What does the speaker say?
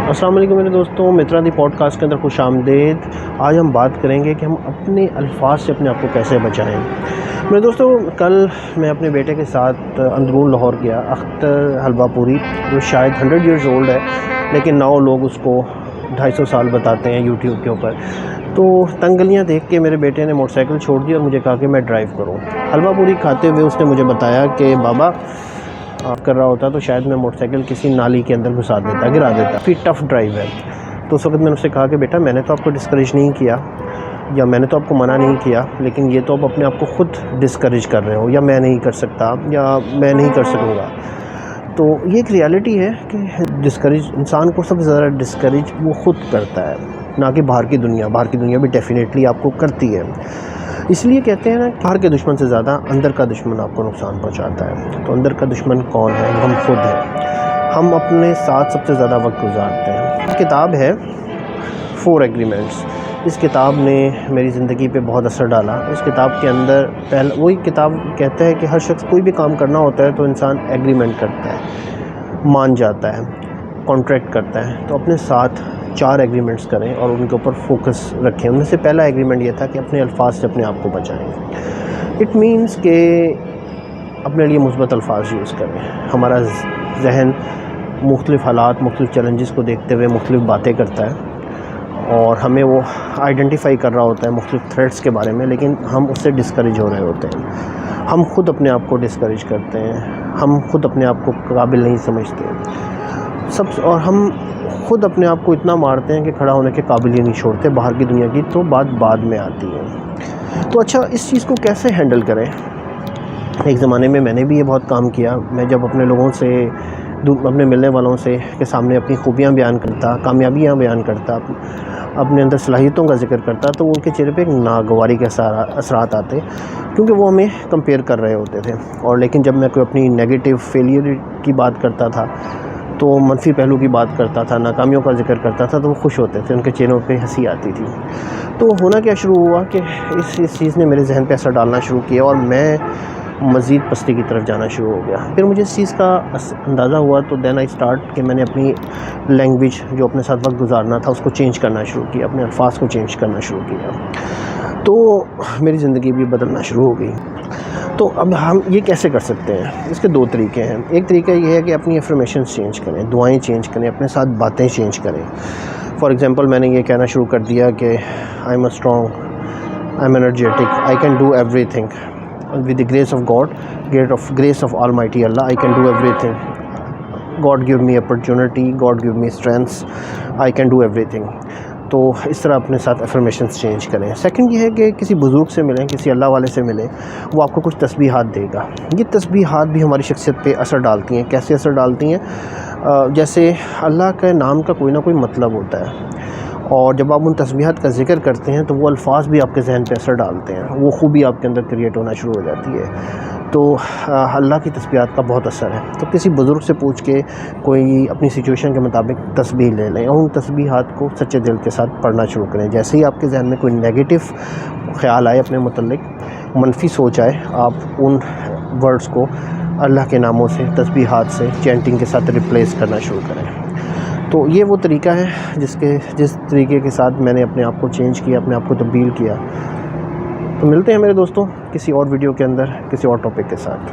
السلام علیکم میرے دوستوں، مترا دی پوڈ کاسٹ کے اندر خوش آمدید۔ آج ہم بات کریں گے کہ ہم اپنے الفاظ سے اپنے آپ کو کیسے بچائیں۔ میرے دوستوں، کل میں اپنے بیٹے کے ساتھ اندرون لاہور گیا، اختر حلوہ پوری، جو شاید 100 ایئرز اولڈ ہے، لیکن ناؤ لوگ اس کو 250 سال بتاتے ہیں یوٹیوب کے اوپر۔ تو تنگ گلیاں دیکھ کے میرے بیٹے نے موٹر سائیکل چھوڑ دی اور مجھے کہا کہ میں ڈرائیو کروں۔ حلوہ پوری کھاتے ہوئے اس نے مجھے بتایا کہ بابا کر رہا ہوتا تو شاید میں موٹر سائیکل کسی نالی کے اندر گھسا دیتا، گرا دیتا، پھر ٹف ڈرائیو ہے۔ تو اس وقت میں نے اس سے کہا کہ بیٹا، میں نے تو آپ کو ڈسکریج نہیں کیا یا میں نے تو آپ کو منع نہیں کیا، لیکن یہ تو آپ اپنے آپ کو خود ڈسکریج کر رہے ہو، یا میں نہیں کر سکتا یا میں نہیں کر سکوں گا۔ تو یہ ایک ریالٹی ہے کہ ڈسکریج انسان کو سب سے زیادہ ڈسکریج وہ خود کرتا ہے، نہ کہ باہر کی دنیا بھی ڈیفینیٹلی آپ کو کرتی ہے۔ اس لیے کہتے ہیں نا، باہر کے دشمن سے زیادہ اندر کا دشمن آپ کو نقصان پہنچاتا ہے۔ تو اندر کا دشمن کون ہے؟ ہم خود ہیں۔ ہم اپنے ساتھ سب سے زیادہ وقت گزارتے ہیں۔ کتاب ہے 4 ایگریمنٹس۔ اس کتاب نے میری زندگی پہ بہت اثر ڈالا۔ اس کتاب کے اندر وہی کتاب کہتا ہے کہ ہر شخص کوئی بھی کام کرنا ہوتا ہے تو انسان ایگریمنٹ کرتا ہے، مان جاتا ہے، کانٹریکٹ کرتا ہے۔ تو اپنے ساتھ 4 ایگریمنٹس کریں اور ان کے اوپر فوکس رکھیں۔ ان میں سے پہلا ایگریمنٹ یہ تھا کہ اپنے الفاظ سے اپنے آپ کو بچائیں۔ اٹ مینس کہ اپنے لیے مثبت الفاظ یوز کریں۔ ہمارا ذہن مختلف حالات، مختلف چیلنجز کو دیکھتے ہوئے مختلف باتیں کرتا ہے، اور ہمیں وہ آئیڈینٹیفائی کر رہا ہوتا ہے مختلف تھریٹس کے بارے میں، لیکن ہم اس سے ڈسکریج ہو رہے ہوتے ہیں۔ ہم خود اپنے آپ کو ڈسکریج کرتے ہیں، ہم خود اپنے آپ کو قابل نہیں سمجھتے اور ہم خود اپنے آپ کو اتنا مارتے ہیں کہ کھڑا ہونے کے قابل ہی نہیں چھوڑتے۔ باہر کی دنیا کی تو بات بعد میں آتی ہے۔ تو اچھا، اس چیز کو کیسے ہینڈل کریں؟ ایک زمانے میں میں نے بھی یہ بہت کام کیا۔ میں جب اپنے لوگوں سے، اپنے ملنے والوں سے کے سامنے اپنی خوبیاں بیان کرتا، کامیابیاں بیان کرتا، اپنے اندر صلاحیتوں کا ذکر کرتا، تو ان کے چہرے پہ ایک ناگواری کے اثرات آتے، کیونکہ وہ ہمیں کمپیئر کر رہے ہوتے تھے۔ اور لیکن جب میں کوئی اپنی نیگیٹو فیلئر کی بات کرتا تھا، تو منفی پہلو کی بات کرتا تھا، ناکامیوں کا ذکر کرتا تھا، تو وہ خوش ہوتے تھے، ان کے چہروں پہ ہنسی آتی تھی۔ تو ہونا کیا شروع ہوا کہ اس چیز نے میرے ذہن پہ اثر ڈالنا شروع کیا، اور میں مزید پستی کی طرف جانا شروع ہو گیا۔ پھر مجھے اس چیز کا اندازہ ہوا، تو دین آئی اسٹارٹ کہ میں نے اپنی لینگویج، جو اپنے ساتھ وقت گزارنا تھا، اس کو چینج کرنا شروع کیا، اپنے الفاظ کو چینج کرنا شروع کیا، تو میری زندگی بھی بدلنا شروع ہو گئی۔ تو اب ہم یہ کیسے کر سکتے ہیں؟ اس کے 2 طریقے ہیں۔ ایک طریقہ یہ ہے کہ اپنی افرمیشنز چینج کریں، دعائیں چینج کریں، اپنے ساتھ باتیں چینج کریں۔ فار ایگزامپل، میں نے یہ کہنا شروع کر دیا کہ I am a strong, I am energetic, I can do every thing with the grace of God, grace of Almighty Allah, I can do everything. God give me opportunity, God give me strength, I can do everything. تو اس طرح اپنے ساتھ افرمیشنز change کریں۔ Second یہ ہے کہ کسی بزرگ سے ملیں، کسی اللہ والے سے ملیں، وہ آپ کو کچھ تسبیحات دے گا۔ یہ تسبیحات بھی ہماری شخصیت پہ اثر ڈالتی ہیں۔ کیسے اثر ڈالتی ہیں؟ جیسے اللہ کے نام کا کوئی نہ کوئی مطلب ہوتا ہے، اور جب آپ ان تسبیحات کا ذکر کرتے ہیں تو وہ الفاظ بھی آپ کے ذہن پہ اثر ڈالتے ہیں، وہ خوبی آپ کے اندر کریٹ ہونا شروع ہو جاتی ہے۔ تو اللہ کی تسبیحات کا بہت اثر ہے۔ تو کسی بزرگ سے پوچھ کے کوئی اپنی سچویشن کے مطابق تسبیح لے لیں، اور ان تسبیحات کو سچے دل کے ساتھ پڑھنا شروع کریں۔ جیسے ہی آپ کے ذہن میں کوئی نیگیٹو خیال آئے اپنے متعلق، منفی سوچ آئے، آپ ان ورڈز کو اللہ کے ناموں سے، تسبیحات سے، چینٹنگ کے ساتھ ریپلیس کرنا شروع کریں۔ تو یہ وہ طریقہ ہے جس طریقے کے ساتھ میں نے اپنے آپ کو چینج کیا، اپنے آپ کو تبدیل کیا۔ تو ملتے ہیں میرے دوستوں کسی اور ویڈیو کے اندر، کسی اور ٹاپک کے ساتھ۔